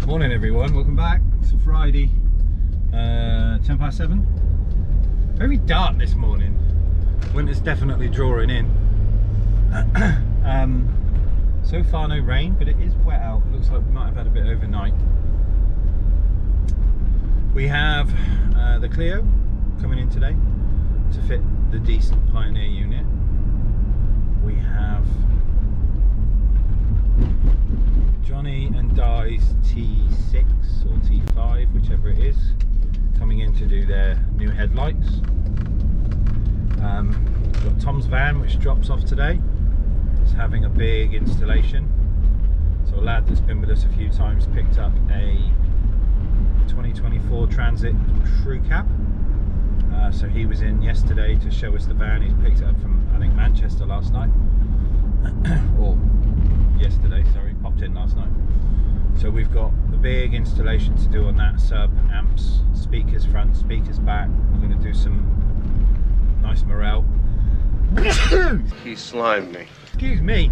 Morning everyone, welcome back. It's a Friday, 7:10. Very dark this morning. Winter's definitely drawing in. So far no rain, but it is wet out. Looks like we might have had a bit overnight. We have the Clio coming in today to fit the decent Pioneer unit. We have Johnny and Di's T6 or T5, whichever it is, coming in to do their new headlights. We've got Tom's van, which drops off today. It's having a big installation. So a lad that's been with us a few times picked up a 2024 Transit crew cab. So he was in yesterday to show us the van. He's picked it up from, I think, Manchester last night. Or yesterday, sorry, popped in last night. So we've got a big installation to do on that. Sub, amps, speakers front, speakers back. We're going to do some nice morale. He slimed me. Excuse me.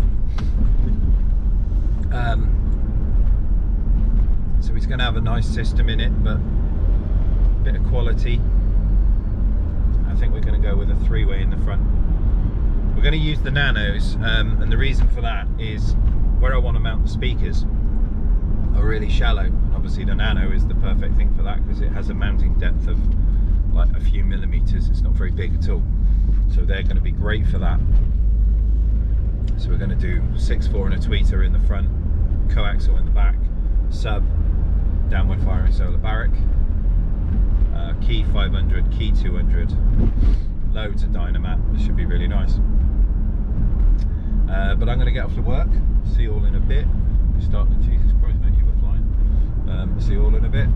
So he's going to have a nice system in it, but a bit of quality. I think we're going to go with a three-way in the front. We're going to use the Nanos, and the reason for that is where I want to mount the speakers are really shallow. And obviously the Nano is the perfect thing for that because it has a mounting depth of like a few millimeters. It's not very big at all. So they're going to be great for that. So we're going to do 6.4 and a tweeter in the front, coaxial in the back, sub, downward firing solar Barrick, key 500, key 200, loads of Dynamat. This should be really nice. But I'm going to get off to work. See you all in a bit. We start the Jesus Christ, mate, you were flying. See you all in a bit.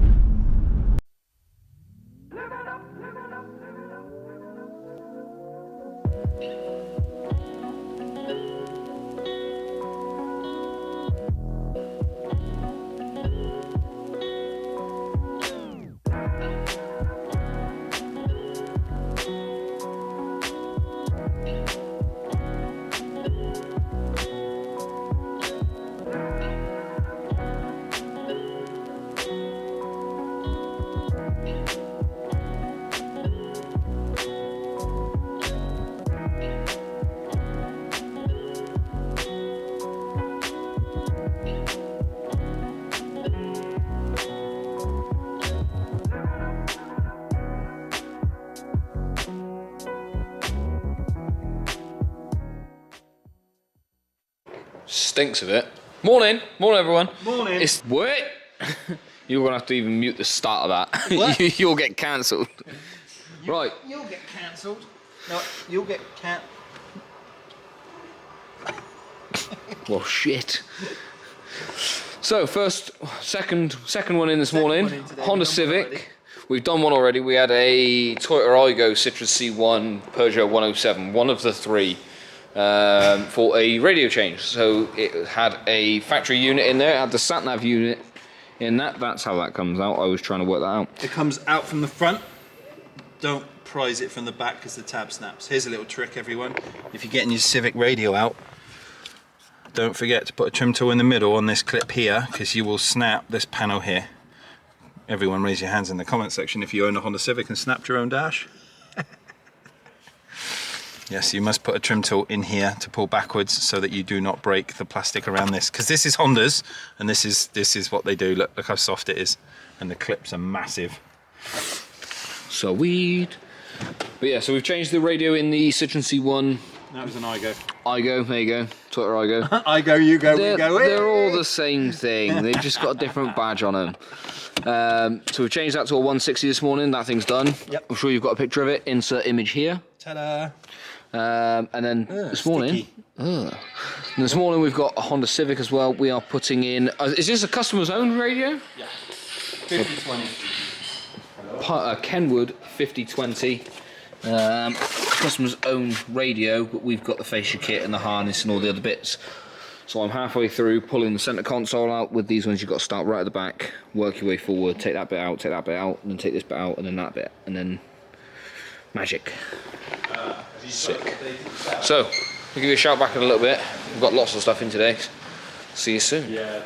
Stinks of it. Morning everyone. Morning. It's what? You're gonna have to even mute the start of that. What? You'll get cancelled. Right. You'll get cancelled. No, you'll get Well, shit. So second one in this morning. one in today. Honda We've done one Civic. already. We've done one already. We had a Toyota Aygo, Citroen C1, Peugeot 107, one of the three. For a radio change. So it had a factory unit in there, it had the sat-nav unit in that. That's how that comes out. I was trying to work that out. It comes out from the front. Don't prise it from the back because the tab snaps. Here's a little trick, everyone. If you're getting your Civic radio out, don't forget to put a trim tool in the middle on this clip here because you will snap this panel here. Everyone raise your hands in the comment section if you own a Honda Civic and snapped your own dash. Yes, you must put a trim tool in here to pull backwards so that you do not break the plastic around this. Because this is Honda's, and this is what they do. Look how soft it is, and the clips are massive. Sweet. But yeah, so we've changed the radio in the Citroen C1. That was an Aygo. Aygo, there you go. Toyota Aygo. I go, you go, we go. They're all the same thing. They've just got a different badge on them. So we've changed that to a 160 this morning. That thing's done. Yep. I'm sure you've got a picture of it. Insert image here. Ta-da. And then this morning, we've got a Honda Civic as well. We are putting in. Is this a customer's own radio? Yeah. 5020. Kenwood 5020. Customer's own radio, but we've got the fascia kit and the harness and all the other bits. So I'm halfway through pulling the centre console out. With these ones, you've got to start right at the back, work your way forward, take that bit out, and then take this bit out, and then that bit, and then magic. Sick. So, I'll give you a shout back in a little bit. We've got lots of stuff in today. See you soon. Yeah.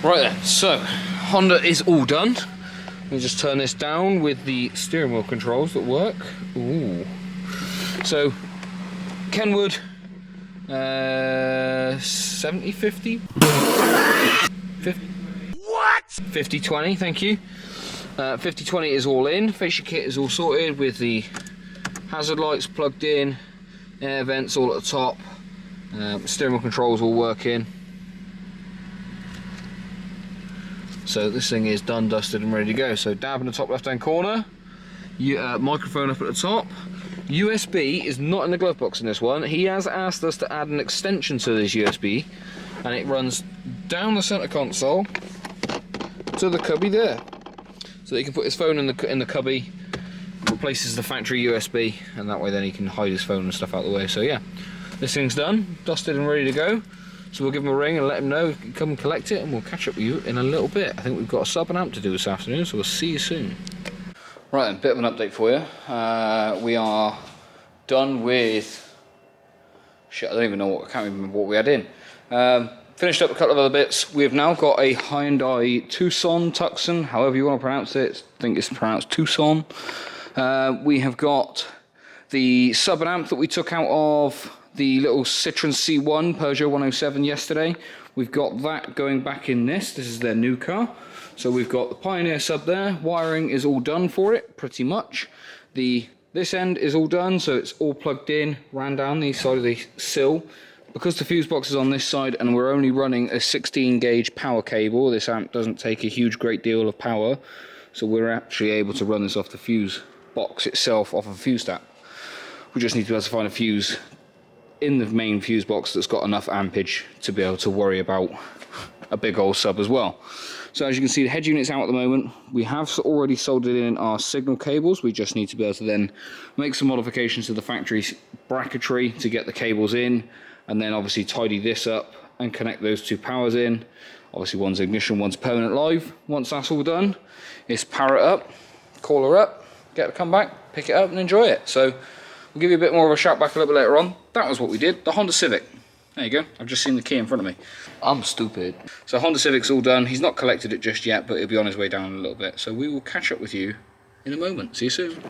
Right then, so Honda is all done. Let me just turn this down with the steering wheel controls that work. Ooh. So Kenwood 70 50 what 50-20, thank you. 50-20 is all in. Fascia kit is all sorted with the hazard lights plugged in, air vents all at the top, steering wheel controls all working. So this thing is done, dusted and ready to go. So dab in the top left hand corner, microphone up at the top. USB is not in the glove box in this one. He has asked us to add an extension to this USB, and it runs down the center console to the cubby there. So that he can put his phone in the cubby, replaces the factory USB, and that way then he can hide his phone and stuff out of the way. So yeah, this thing's done, dusted and ready to go. So we'll give him a ring and let him know, come and collect it, and we'll catch up with you in a little bit. I think we've got a sub and amp to do this afternoon, so we'll see you soon. Right then, bit of an update for you. We are done with, shit, I don't even know I can't even remember what we had in. Finished up a couple of other bits. We've now got a Hyundai Tucson, however you want to pronounce it. I think it's pronounced Tucson. We have got the sub and amp that we took out of the little Citroen C1 Peugeot 107 yesterday. We've got that going back in this. This is their new car. So we've got the Pioneer sub there. Wiring is all done for it, pretty much. This end is all done, so it's all plugged in, ran down the side of the sill. Because the fuse box is on this side and we're only running a 16 gauge power cable, this amp doesn't take a great deal of power. So we're actually able to run this off the fuse box itself, off of a fuse tap. We just need to be able to find a fuse in the main fuse box that's got enough ampage to be able to worry about a big old sub as well. So as you can see, the head unit's out at the moment. We have already soldered in our signal cables. We just need to be able to then make some modifications to the factory bracketry to get the cables in, and then obviously tidy this up and connect those two powers in. Obviously one's ignition, one's permanent live. Once that's all done, it's power it up, call her up, get her to come back, pick it up and enjoy it. So we'll give you a bit more of a shout back a little bit later on. That was what we did, the Honda Civic. There you go, I've just seen the key in front of me. I'm stupid. So Honda Civic's all done. He's not collected it just yet, but he'll be on his way down in a little bit. So we will catch up with you in a moment. See you soon.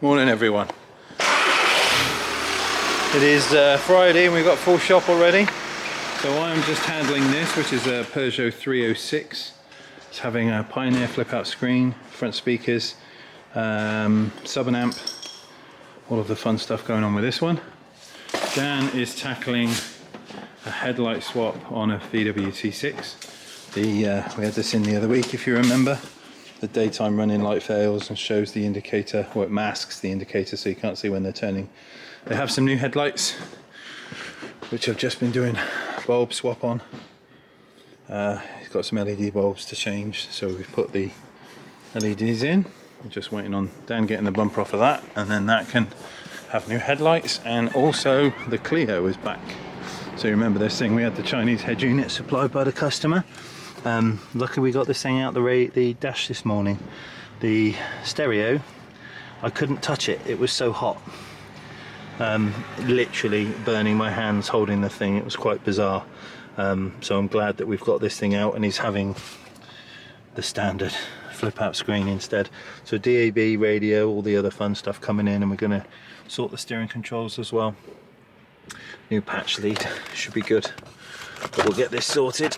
Morning everyone. It is Friday and we've got full shop already. So I'm just handling this, which is a Peugeot 306. It's having a Pioneer flip out screen, front speakers, sub and amp, all of the fun stuff going on with this one. Dan is tackling a headlight swap on a VW T6. We had this in the other week, if you remember. The daytime running light fails and shows the indicator, or it masks the indicator so you can't see when they're turning. They have some new headlights, which I've just been doing bulb swap on. It's got some LED bulbs to change, so we've put the LEDs in. We're just waiting on Dan getting the bumper off of that, and then that can have new headlights. And also the Clio is back. So you remember this thing, we had the Chinese head unit supplied by the customer. Luckily we got this thing out the dash this morning. The stereo, I couldn't touch it, it was so hot. Literally burning my hands holding the thing, it was quite bizarre. So I'm glad that we've got this thing out and he's having the standard flip out screen instead. So DAB radio, all the other fun stuff coming in, and we're going to sort the steering controls as well. New patch lead, should be good. But we'll get this sorted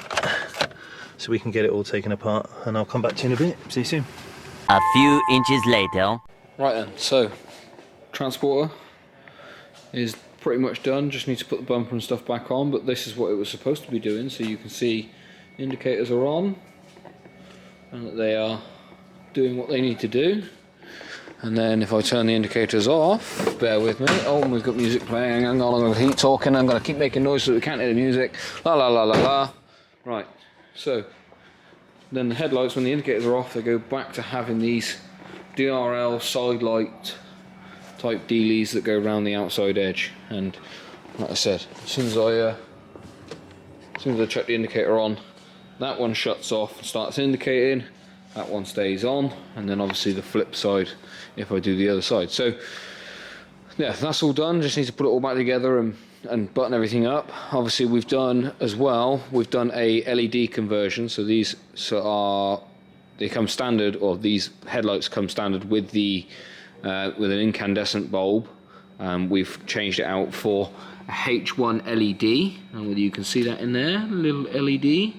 so we can get it all taken apart, and I'll come back to you in a bit. See you soon. A few inches later. Right then, so transporter is pretty much done. Just need to put the bumper and stuff back on, but this is what it was supposed to be doing. So you can see indicators are on and that they are doing what they need to do. And then if I turn the indicators off, bear with me. Oh, we've got music playing. Hang on, I'm going to keep talking. I'm going to keep making noise so we can't hear the music. La la la la la. Right, so then the headlights, when the indicators are off, they go back to having these DRL side light type dealies that go around the outside edge. And like I said, as soon as I chuck the indicator on, that one shuts off and starts indicating. That one stays on, and then obviously the flip side if I do the other side. So yeah, that's all done. Just need to put it all back together and and button everything up. Obviously we've done as well, we've done a LED conversion, so these they come standard, or these headlights come standard with the with an incandescent bulb. We've changed it out for a H1 LED, and whether you can see that in there, a little LED.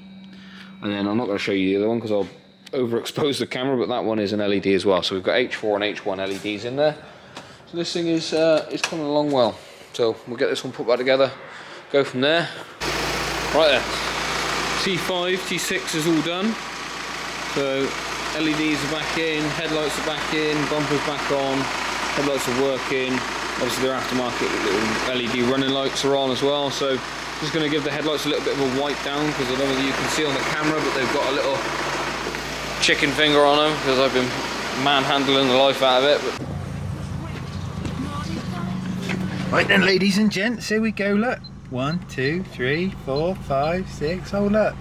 And then I'm not going to show you the other one because I'll overexpose the camera, but that one is an LED as well. So we've got H4 and H1 LEDs in there. So this thing is coming along well. So we'll get this one put back together, go from there. Right there, T5, T6 is all done. So LEDs are back in, headlights are back in, bumpers back on, headlights are working. Obviously their aftermarket little LED running lights are on as well. So just going to give the headlights a little bit of a wipe down, because I don't know whether you can see on the camera, but they've got a little chicken finger on them because I've been manhandling the life out of it. But Right then, ladies and gents, here we go, look. 1, 2, 3, 4, 5, 6, oh look.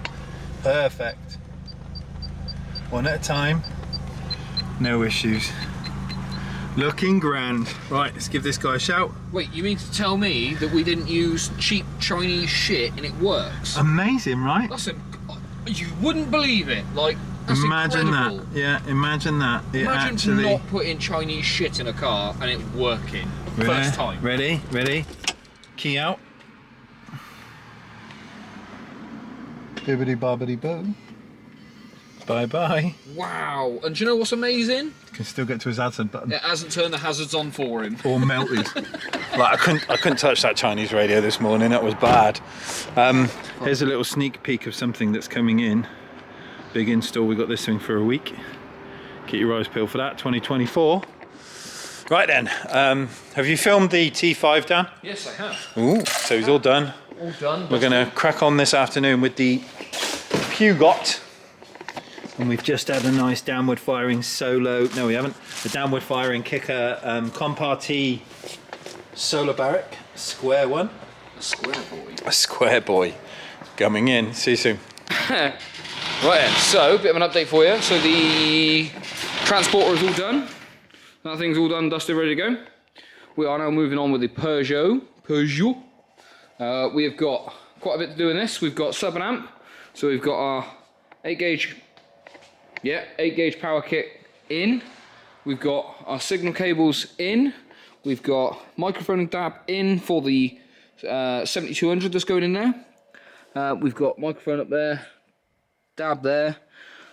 Perfect. One at a time. No issues. Looking grand. Right, let's give this guy a shout. wait, you mean to tell me that we didn't use cheap Chinese shit and it works? Amazing, right? You wouldn't believe it. Like, that's Imagine incredible. that. Yeah, imagine that. It Imagine actually... not putting Chinese shit in a car and it working. First time. Ready? Ready? Key out. Bibbidi bobbidi boo. Bye bye. Wow. And do you know what's amazing? Can still get to his hazard button. It hasn't turned the hazards on for him. Or melted. Like I couldn't touch that Chinese radio this morning. That was bad. Here's a little sneak peek of something that's coming in. Big install. We got this thing for a week. Get your eyes peeled for that. 2024. Right then. Have you filmed the T5, Dan? Yes, I have. Ooh. So he's all done. All done. We're going to crack on this afternoon with the Peugeot. And we've just had a nice downward firing solo. No, we haven't. The downward firing kicker Compar T Solar Barrack square one. A square boy. A square boy coming in. See you soon. Right then, so bit of an update for you. So the transporter is all done. That thing's all done, dusted, ready to go. We are now moving on with the Peugeot. We have got quite a bit to do in this. We've got sub and amp. So we've got our 8 gauge power kit in. We've got our signal cables in. We've got microphone and DAB in for the 7200 that's going in there. We've got microphone up there, DAB there,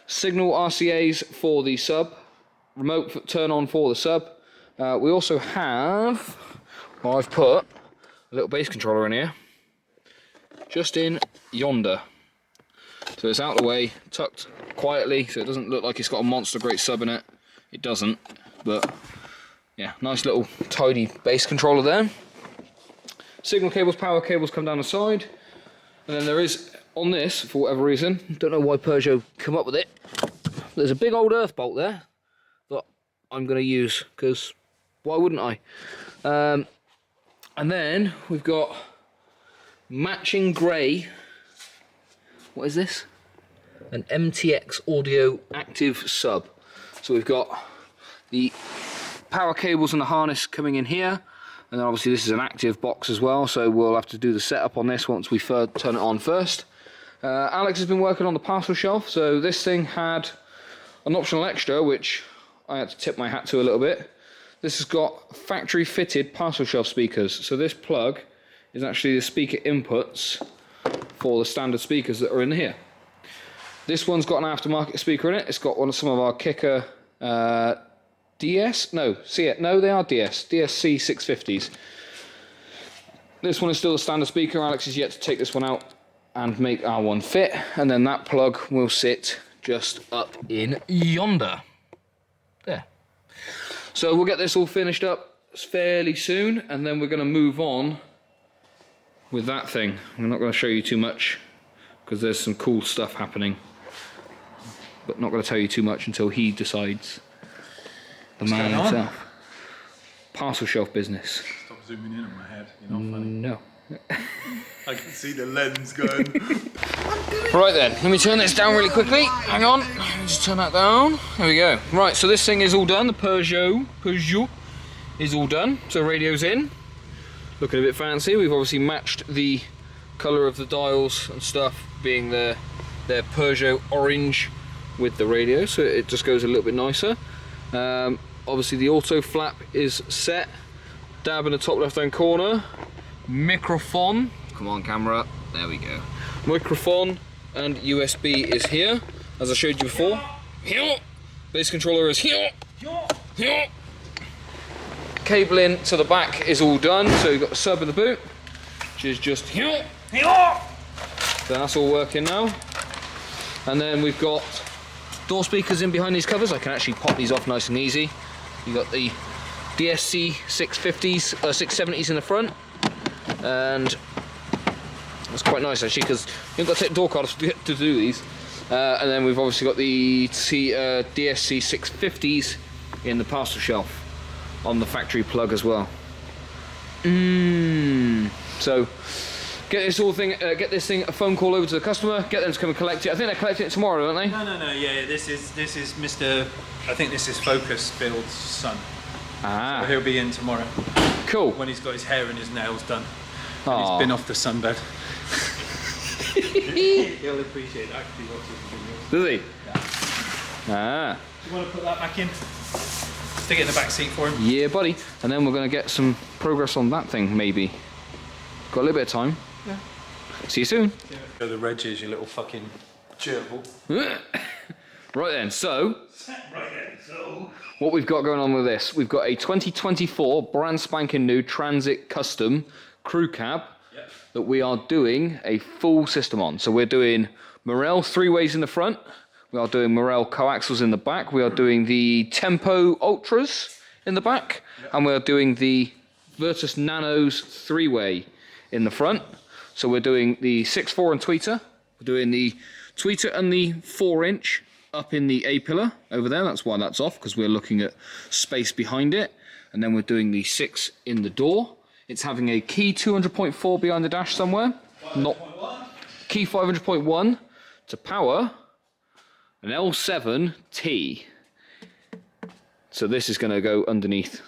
signal RCAs for the sub, remote turn on for the sub. We also have, well, I've put a little bass controller in here, just in yonder. So it's out of the way, tucked quietly, so it doesn't look like it's got a monster great sub in it. It doesn't, but yeah, nice little tidy bass controller there. Signal cables, power cables come down the side. And then there is, on this, for whatever reason, don't know why Peugeot come up with it, there's a big old earth bolt there that I'm going to use, because why wouldn't I? And then we've got matching grey. What is this? An MTX audio active sub. So we've got the power cables and the harness coming in here, and then obviously this is an active box as well, so we'll have to do the setup on this once we turn it on first. Alex has been working on the parcel shelf, so this thing had an optional extra which I had to tip my hat to a little bit. This has got factory fitted parcel shelf speakers, so this plug is actually the speaker inputs for the standard speakers that are in here. This one's got an aftermarket speaker in it. It's got some of our Kicker DS? No, they are DSC 650s. This one is still a standard speaker. Alex is yet to take this one out and make our one fit. And then that plug will sit just up in yonder. There. So we'll get this all finished up fairly soon, and then we're going to move on with that thing. I'm not going to show you too much because there's some cool stuff happening, but not going to tell you too much until he decides. The man himself. Parcel shelf business. Stop zooming in on my head. You're not funny. No. I can see the lens going. Right then, let me turn this down really quickly. Hang on. Let me just turn that down. There we go. Right, so this thing is all done. The Peugeot is all done. So radio's in. looking a bit fancy. We've obviously matched the colour of the dials and stuff, being their Peugeot orange with the radio, so it just goes a little bit nicer. Obviously the auto flap is set. Dab in the top left hand corner. Microphone, come on camera, there we go. Microphone and USB is here, as I showed you before. Here. Bass controller is here. Here. Cabling to the back is all done, so you've got the sub in the boot, which is just here. So that's all working now. And then we've got door speakers in behind these covers. I can actually pop these off nice and easy. You've got the DSC 650s, 670s in the front, and that's quite nice actually, because you've got to take the door card off to do these. And then we've obviously got the DSC 650s in the parcel shelf on the factory plug as well. So get this thing a phone call over to the customer, get them to come and collect it. I think they're collecting it tomorrow, aren't they? No, yeah, this is Mr. I think this is Focus Build's son. Ah. So he'll be in tomorrow. Cool. When he's got his hair and his nails done. And he's been off the sunbed. He'll appreciate actually watching the videos. Does he? Yeah. Ah. Do you want to put that back in? Stick it in the back seat for him. Yeah, buddy. And then we're going to get some progress on that thing, maybe. Got a little bit of time. Yeah. See you soon. Go the reg is, you little fucking gerbil. Right then, so what we've got going on with this, we've got a 2024 brand spanking new Transit Custom crew cab that we are doing a full system on. So we're doing Morel 3-ways in the front, we are doing Morel coaxials in the back, we are doing the Tempo Ultras in the back, and we are doing the Virtus Nanos 3-way in the front. So we're doing the 6.4 and tweeter, we're doing the tweeter and the 4-inch up in the A-pillar over there. That's why that's off, because we're looking at space behind it. And then we're doing the 6 in the door. It's having a key 200.4 behind the dash somewhere. Not key 500.1 to power an L7T. So this is going to go underneath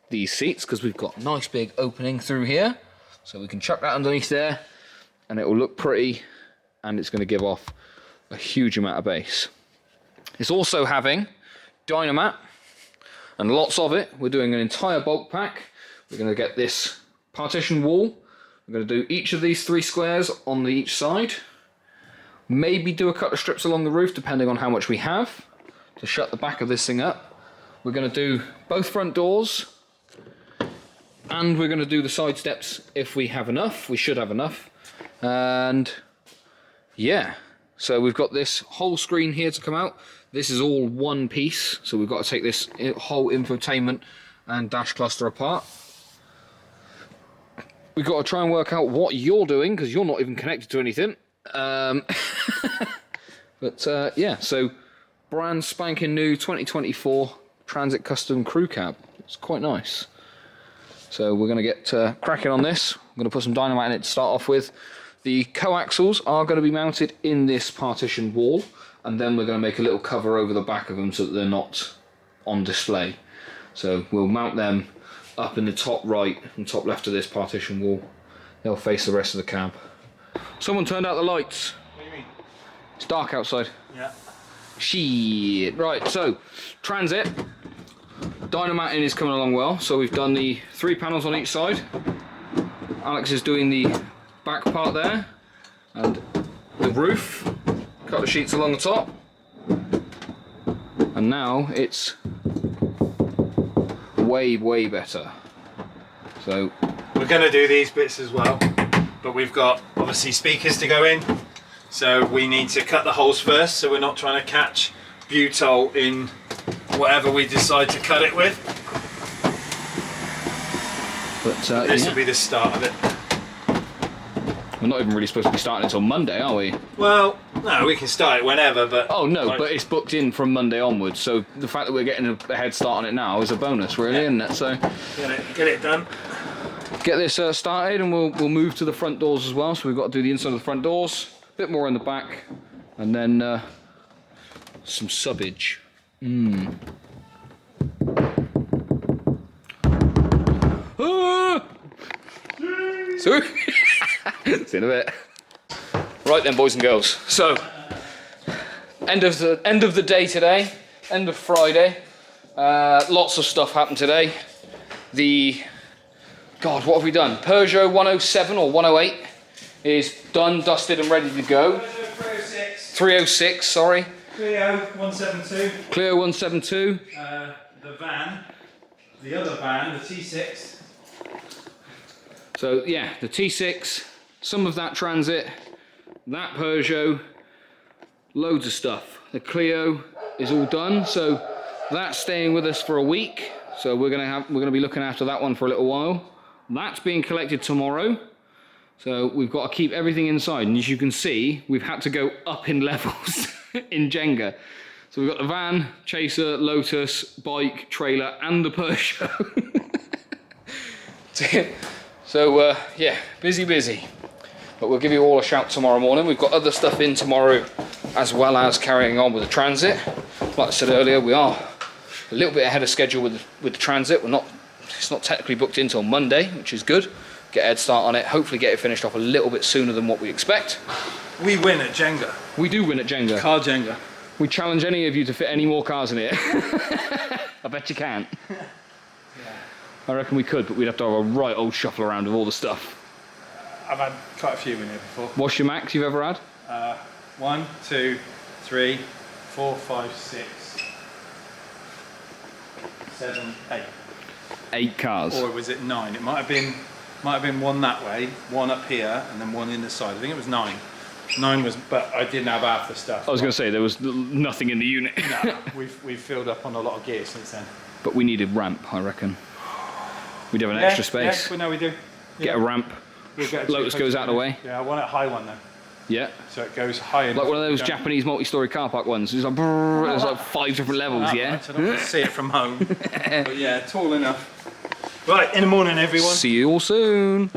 these seats, because we've got a nice big opening through here. So we can chuck that underneath there and it will look pretty, and it's going to give off a huge amount of bass. It's also having Dynamat, and lots of it. We're doing an entire bulk pack. We're going to get this partition wall. We're going to do each of these 3 squares on each side. Maybe do a couple of strips along the roof, depending on how much we have, to shut the back of this thing up. We're going to do both front doors, and we're going to do the side steps if we have enough. We should have enough. And yeah, so we've got this whole screen here to come out. This is all one piece, so we've got to take this whole infotainment and dash cluster apart. We've got to try and work out what you're doing, because you're not even connected to anything. But yeah, so brand spanking new 2024 Transit Custom Crew Cab. It's quite nice. So we're going to get cracking on this. I'm going to put some dynamite in it to start off with. The coaxials are going to be mounted in this partition wall, and then we're going to make a little cover over the back of them so that they're not on display. So we'll mount them up in the top right and top left of this partition wall. They'll face the rest of the cab. Someone turned out the lights. What do you mean? It's dark outside. Yeah. Shit. Right, so Transit. Dynamating is coming along well. So we've done the 3 panels on each side. Alex is doing the back part there, and the roof. Couple of sheets along the top. And now it's way better. So We're going to do these bits as well, but we've got obviously speakers to go in, so we need to cut the holes first, so we're not trying to catch butol in whatever we decide to cut it with. But This yeah. will be the start of it. We're not even really supposed to be starting until Monday, are we? Well, no, we can start it whenever, but... Oh no, like, but it's booked in from Monday onwards, so the fact that we're getting a head start on it now is a bonus, really, isn't it? So get it done. get this started, and we'll move to the front doors as well. So we've got to do the inside of the front doors, a bit more in the back, and then some subbage. Ah! too. See you in a bit. Right then, boys and girls. So, end of the day today. End of Friday. Lots of stuff happened today. God, what have we done? Peugeot 107 or 108 is done, dusted and ready to go. 306, sorry. Clio 172. Clio 172. The van, the other van, the T6. So yeah, the T6, some of that Transit, that Peugeot, loads of stuff. The Clio is all done, so that's staying with us for a week. So we're gonna be looking after that one for a little while. That's being collected tomorrow. So we've got to keep everything inside, and as you can see, we've had to go up in levels in Jenga. So we've got the van, Chaser, Lotus, bike, trailer, and the Peugeot. So yeah, busy. But we'll give you all a shout tomorrow morning. We've got other stuff in tomorrow, as well as carrying on with the Transit. Like I said earlier, we are a little bit ahead of schedule with the Transit. It's not technically booked in until Monday, which is good. Get a head start on it, hopefully get it finished off a little bit sooner than what we expect. We win at Jenga. We do win at Jenga. Car Jenga. We challenge any of you to fit any more cars in here. I bet you can't. Yeah. I reckon we could, but we'd have to have a right old shuffle around with all the stuff. I've had quite a few in here before. What's your max you've ever had? 1, 2, 3, 4, 5, 6, 7, 8. 8 cars. Or was it 9? It might have been one that way, one up here, and then one in the side. I think it was 9. 9 was, but I didn't have half the stuff. I was going to say there was nothing in the unit. No, we've filled up on a lot of gear since then. But we needed ramp, I reckon. We'd have an extra space. Yeah, well, no, we do. Get a ramp. We'll get a Lotus goes out of the way. Yeah, I want a high one though. Yeah. So it goes high enough. Like one of those Japanese multi-story car park ones. It's like, brrr, there's like 5 different levels, yeah? Right, I don't want to see it from home. But yeah, tall enough. Right, in the morning everyone. See you all soon.